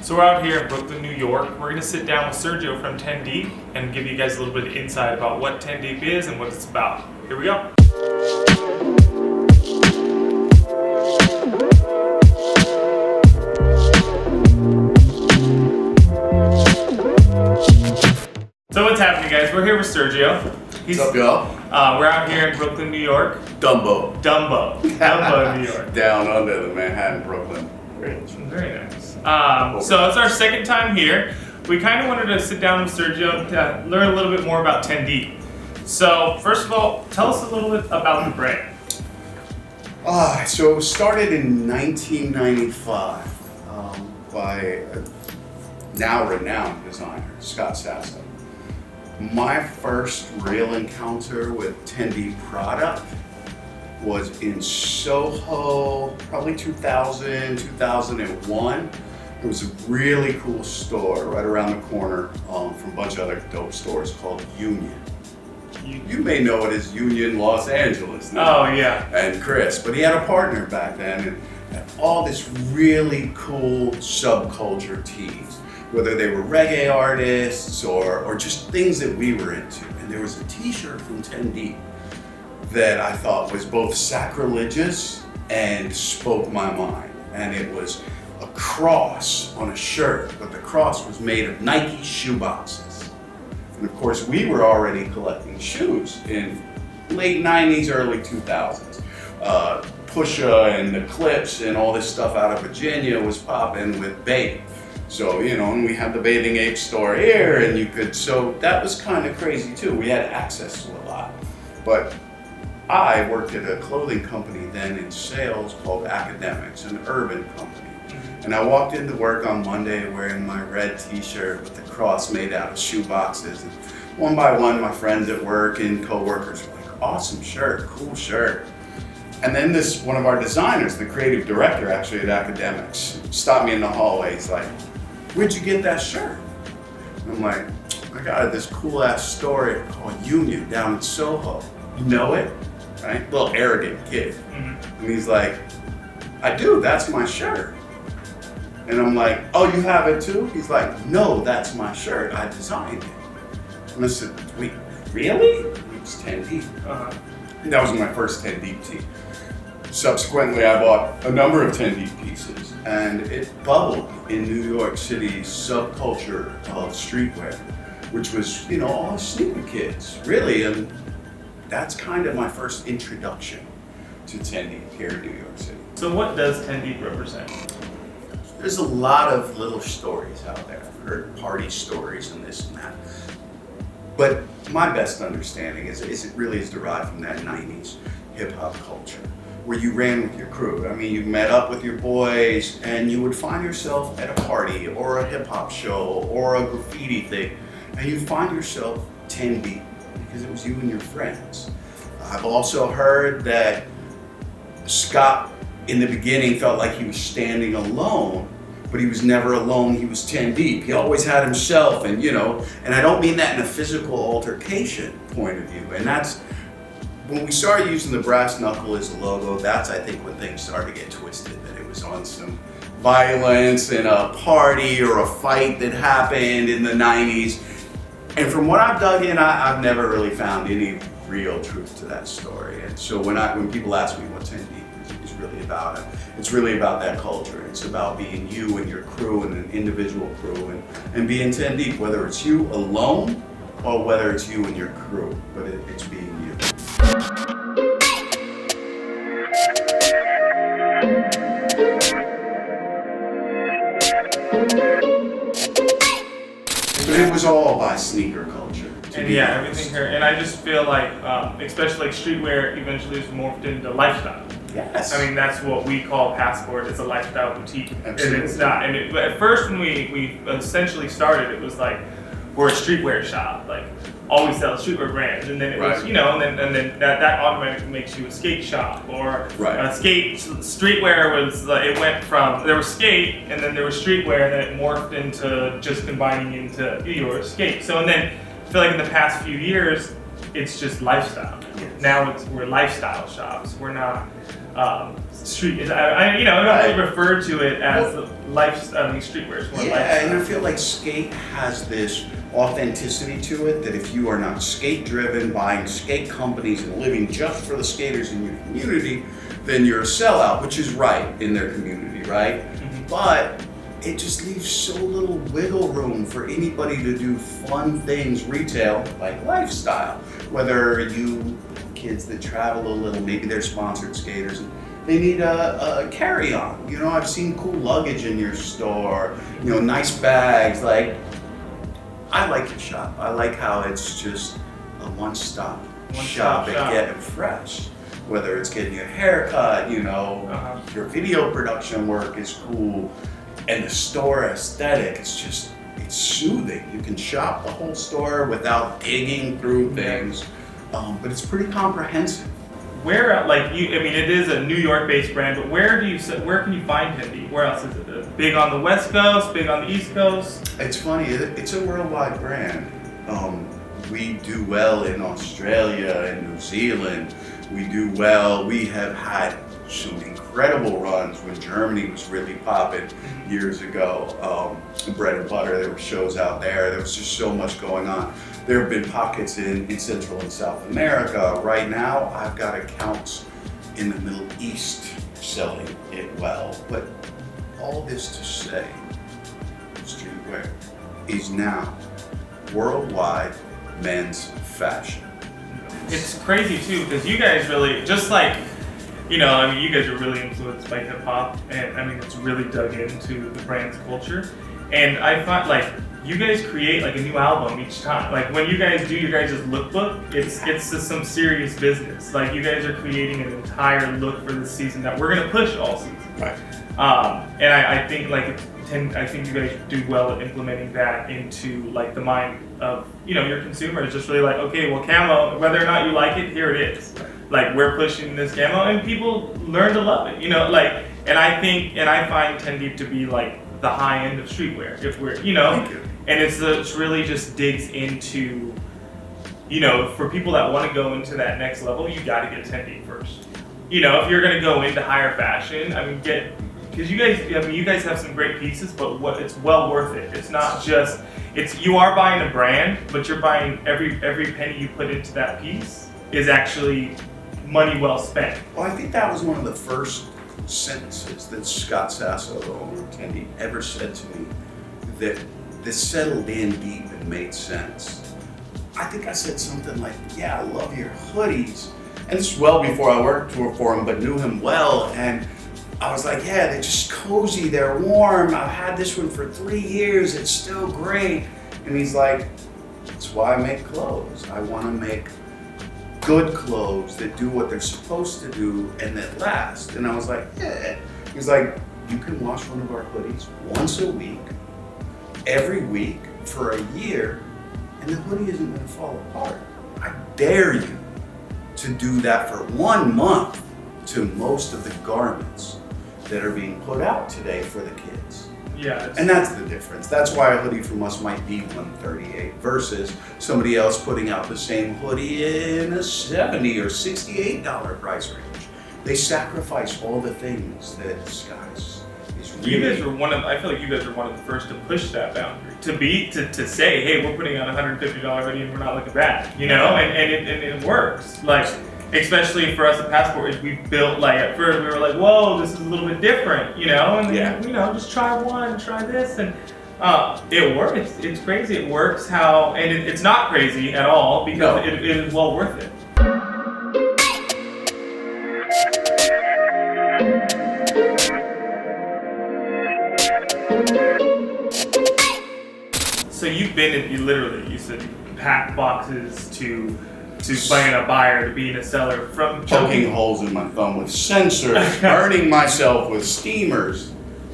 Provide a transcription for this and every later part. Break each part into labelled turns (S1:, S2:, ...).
S1: So we're out here in Brooklyn, New York. We're going to sit down with Sergio from 10 Deep and give you guys a little bit of insight about what 10 Deep is and what it's about. Here we go. So what's happening, guys? We're here with Sergio.
S2: What's up, y'all?
S1: We're out here in Brooklyn, New York.
S2: Dumbo,
S1: New York.
S2: down under the Manhattan, Brooklyn.
S1: Very nice. So it's our second time here. We kind of wanted to sit down with Sergio to learn a little bit more about 10 Deep. So first of all, tell us a little bit about the brand.
S2: So it was started in 1995 by a now renowned designer, Scott Sasso. My first real encounter with 10 Deep product was in Soho, probably 2000, 2001. It was a really cool store right around the corner from a bunch of other dope stores called Union. You may know it as Union Los Angeles now.
S1: Oh, yeah.
S2: And Chris, but he had a partner back then and had all this really cool subculture tees, whether they were reggae artists or just things that we were into. And there was a t-shirt from 10 Deep that I thought was both sacrilegious and spoke my mind. And it was a cross on a shirt, but the cross was made of Nike shoe boxes. And of course, we were already collecting shoes in late 90s, early 2000s. Pusha and the Clips and all this stuff out of Virginia was popping with Babe. So, and we had the Bathing Ape store here, and so that was kind of crazy too. We had access to a lot. But I worked at a clothing company then in sales called Academics, an urban company. And I walked into work on Monday wearing my red t-shirt with the cross made out of shoe boxes. And one by one, my friends at work and coworkers were like, awesome shirt, cool shirt. And then one of our designers, the creative director actually at Academics, stopped me in the hallway. He's like, where'd you get that shirt? And I'm like, I got this cool ass store called Union down in Soho. You know it? Right? Little arrogant kid. Mm-hmm. And he's like, I do, that's my shirt. And I'm like, oh, you have it too? He's like, no, that's my shirt, I designed it. And I said, wait, really? It was 10 Deep. And that was my first 10 Deep tee. Subsequently, I bought a number of 10 Deep pieces, and it bubbled in New York City's subculture of streetwear, which was, all sneaker kids, really. And that's kind of my first introduction to 10 Deep here in New York City.
S1: So what does 10 Deep represent?
S2: There's a lot of little stories out there. I've heard party stories and this and that. But my best understanding is it really is derived from that 90s hip hop culture, where you ran with your crew. I mean, you met up with your boys and you would find yourself at a party or a hip hop show or a graffiti thing, and you'd find yourself 10 Deep because it was you and your friends. I've also heard that Scott in the beginning felt like he was standing alone, but he was never alone, he was 10 Deep. He always had himself and I don't mean that in a physical altercation point of view. And that's, when we started using the brass knuckle as a logo, that's I think when things started to get twisted, that it was on some violence in a party or a fight that happened in the 90s. And from what I've dug in, I've never really found any real truth to that story. And so when people ask me what 10 Deep is really about, it's really about that culture. It's about being you and your crew and an individual crew and being 10 Deep, whether it's you alone or whether it's you and your crew, but it's being you. But it was all by sneaker culture.
S1: And yeah, everything here. And I just feel like, especially like streetwear eventually is morphed into lifestyle.
S2: Yes.
S1: I mean, that's what we call Passport. It's a lifestyle boutique.
S2: Absolutely.
S1: And it's not. And at first when we essentially started, it was like, we're a streetwear shop. Like, all we sell is streetwear brands. And then it was, and then that automatically makes you a skate shop. Or streetwear was, it went from, there was skate, and then there was streetwear, and then it morphed into just combining into your skate. So, and then I feel like in the past few years, it's just lifestyle.
S2: Yes.
S1: Now we're lifestyle shops. We're not street. I don't really refer to it as streetwear. It's more lifestyle.
S2: And I feel like skate has this authenticity to it that if you are not skate driven, buying skate companies and living just for the skaters in your community, then you're a sellout, which is right in their community, right? Mm-hmm. But it just leaves so little wiggle room for anybody to do fun things retail like lifestyle. Whether you kids that travel a little, maybe they're sponsored skaters, they need a carry-on. You know, I've seen cool luggage in your store, you know, nice bags. Like, I like your shop. I like how it's just a one-stop shop and getting fresh. Whether it's getting your hair cut, you know, your video production work is cool. And the store aesthetic, it's soothing. You can shop the whole store without digging through things, but it's pretty comprehensive.
S1: Where, it is a New York-based brand, but where can you find Hindi? Where else is it? Big on the West Coast, big on the East Coast?
S2: It's funny, it's a worldwide brand. We do well in Australia and New Zealand. We do well. We have had some incredible runs when Germany was really popping years ago. Bread and butter, there were shows out there. There was just so much going on. There have been pockets in Central and South America. Right now, I've got accounts in the Middle East selling it well. But all this to say, streetwear is now worldwide men's fashion.
S1: It's crazy too, because you guys really, just like, you guys are really influenced by hip hop, and it's really dug into the brand's culture. And I find you guys create a new album each time. Like when you guys do your guys' lookbook, it's just some serious business. Like you guys are creating an entire look for the season that we're gonna push all season.
S2: Right.
S1: And I think I think you guys do well at implementing that into the mind of your consumer. It's just really okay, well, camo, whether or not you like it, here it is. We're pushing this camo, and people learn to love it. And I find 10 Deep to be the high end of streetwear. If we're and it's really just digs into for people that want to go into that next level, you got to get 10 Deep first. If you're gonna go into higher fashion, because you guys have some great pieces, but it's well worth it. It's not just you are buying a brand, but you're buying every penny you put into that piece is actually money well spent.
S2: Well, I think that was one of the first sentences that Scott Sasso, the owner of 10 Deep, ever said to me that settled in deep and made sense. I think I said something like, yeah, I love your hoodies. And this is well before I worked for him, but knew him well. And I was like, yeah, they're just cozy, they're warm. I've had this one for 3 years, it's still great. And he's like, that's why I make clothes. I want to make good clothes that do what they're supposed to do and that last. And I was like, yeah. He's like, you can wash one of our hoodies once a week, every week for a year, and the hoodie isn't going to fall apart. I dare you to do that for 1 month to most of the garments that are being put out today for the kids.
S1: Yeah.
S2: And that's the difference. That's why a hoodie from us might be $138 versus somebody else putting out the same hoodie in a $70 or $68 price range. They sacrifice all the things that Scott is really.
S1: You guys are I feel like you guys are one of the first to push that boundary. To say, hey, we're putting out a $150 hoodie and we're not looking bad, and it works. Especially for us at Passport, we built at first we were like, whoa, this is a little bit different, and then, just try one, try this, and it works. It's crazy. It works and it's not crazy at all because it is well worth it. So you've been you said you packed boxes to being a buyer, to being a seller, from
S2: poking holes in my thumb with sensors, burning myself with steamers.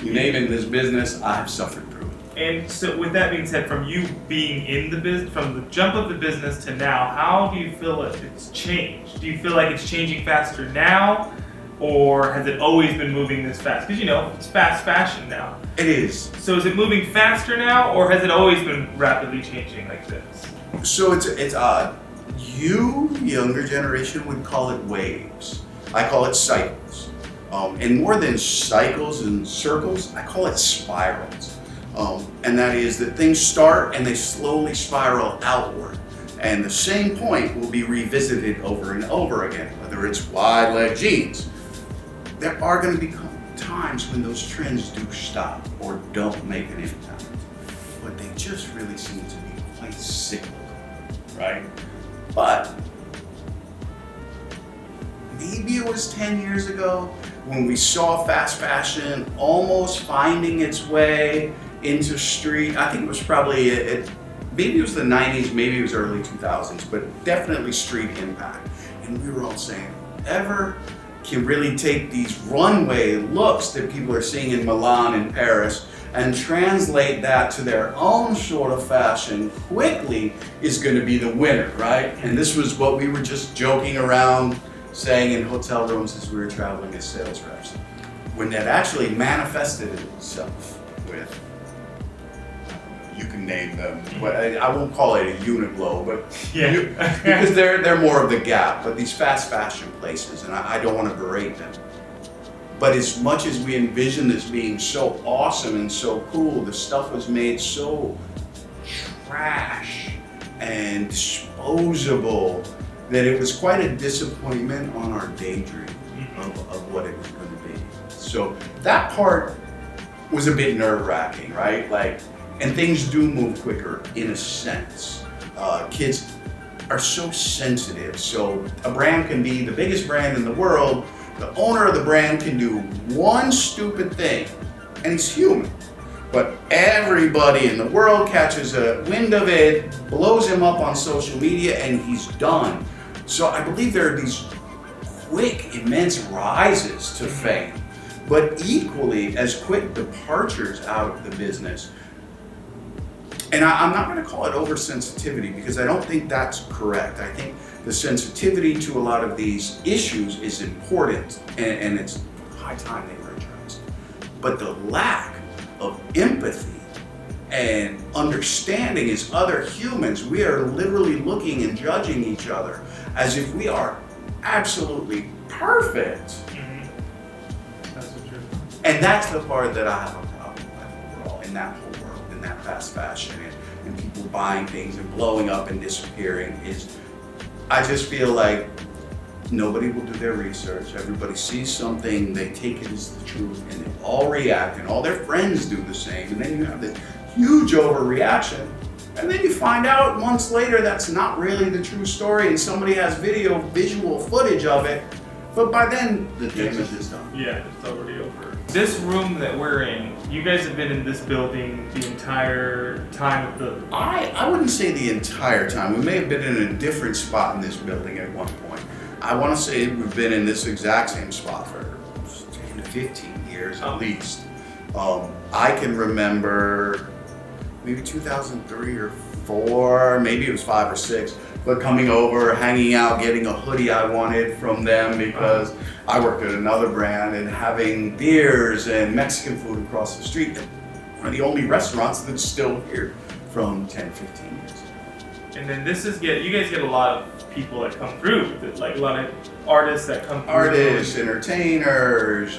S2: You name it in this business, I've suffered through it.
S1: And so with that being said, from you being in the business, from the jump of the business to now, how do you feel it's changed? Do you feel like it's changing faster now, or has it always been moving this fast? Because it's fast fashion now.
S2: It is.
S1: So is it moving faster now, or has it always been rapidly changing like this?
S2: So it's odd. Younger generation would call it waves. I call it cycles. And more than cycles and circles, I call it spirals. And that is that things start and they slowly spiral outward. And the same point will be revisited over and over again, whether it's wide leg jeans. There are going to be times when those trends do stop or don't make an impact. But they just really seem to be quite cyclical, right? But maybe it was 10 years ago when we saw fast fashion almost finding its way into street. I think it was probably, maybe it was the 90s, maybe it was early 2000s, but definitely street impact. And we were all saying, ever can really take these runway looks that people are seeing in Milan and Paris and translate that to their own sort of fashion quickly is going to be the winner, right? And this was what we were just joking around saying in hotel rooms as we were traveling as sales reps. When that actually manifested itself with, you can name them, but I won't call it a Uniqlo, but because they're more of the Gap, but these fast fashion places, and I don't want to berate them. But as much as we envision this being so awesome and so cool, the stuff was made so trash and disposable that it was quite a disappointment on our daydream of what it was going to be. So that part was a bit nerve-wracking, right? Like, and things do move quicker in a sense. Kids are so sensitive. So a brand can be the biggest brand in the world. The owner of the brand can do one stupid thing, and he's human. But everybody in the world catches a wind of it, blows him up on social media, and he's done. So I believe there are these quick, immense rises to fame, but equally as quick departures out of the business. And I'm not going to call it oversensitivity because I don't think that's correct. I think the sensitivity to a lot of these issues is important, and it's high time they were addressed. But the lack of empathy and understanding as other humans, we are literally looking and judging each other as if we are absolutely perfect.
S1: That's so true.
S2: And that's the part that I have a problem with overall in that whole world, in that fast fashion and people buying things and blowing up and disappearing is, I just feel like nobody will do their research. Everybody sees something, they take it as the truth, and they all react, and all their friends do the same. And then you have this huge overreaction. And then you find out months later that's not really the true story, and somebody has visual footage of it. But by then, the damage is done.
S1: Yeah, it's already over. This room that we're in, you guys have been in this building the entire time of the...
S2: I wouldn't say the entire time. We may have been in a different spot in this building at one point. I want to say we've been in this exact same spot for 10 to 15 years at least. I can remember maybe 2003 or 4, maybe it was 5 or 6, but coming over, hanging out, getting a hoodie I wanted from them because I worked at another brand, and having beers and Mexican food across the street. One of the only restaurants that's still here from 10, 15 years ago.
S1: And then you guys get a lot of people that come through, like a lot of artists that come through.
S2: Artists, entertainers,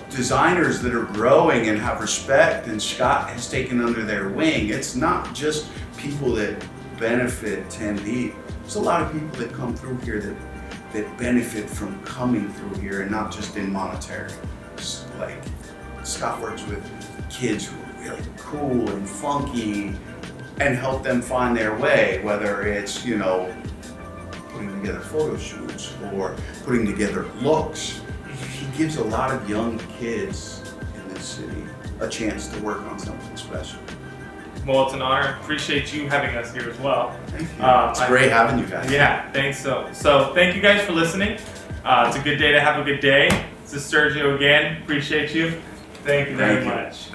S2: designers that are growing and have respect, and Scott has taken under their wing. It's not just people that benefit 10 deep. There's a lot of people that come through here that benefit from coming through here, and not just in monetary. Like, Scott works with kids who are really cool and funky and help them find their way, whether it's, putting together photo shoots or putting together looks. He gives a lot of young kids in this city a chance to work on something special.
S1: Well, it's an honor. Appreciate you having us here as well.
S2: Thank you. It's great having you guys.
S1: Yeah, thanks. So thank you guys for listening. It's a good day to have a good day. This is Sergio again. Appreciate you. Thank you very much.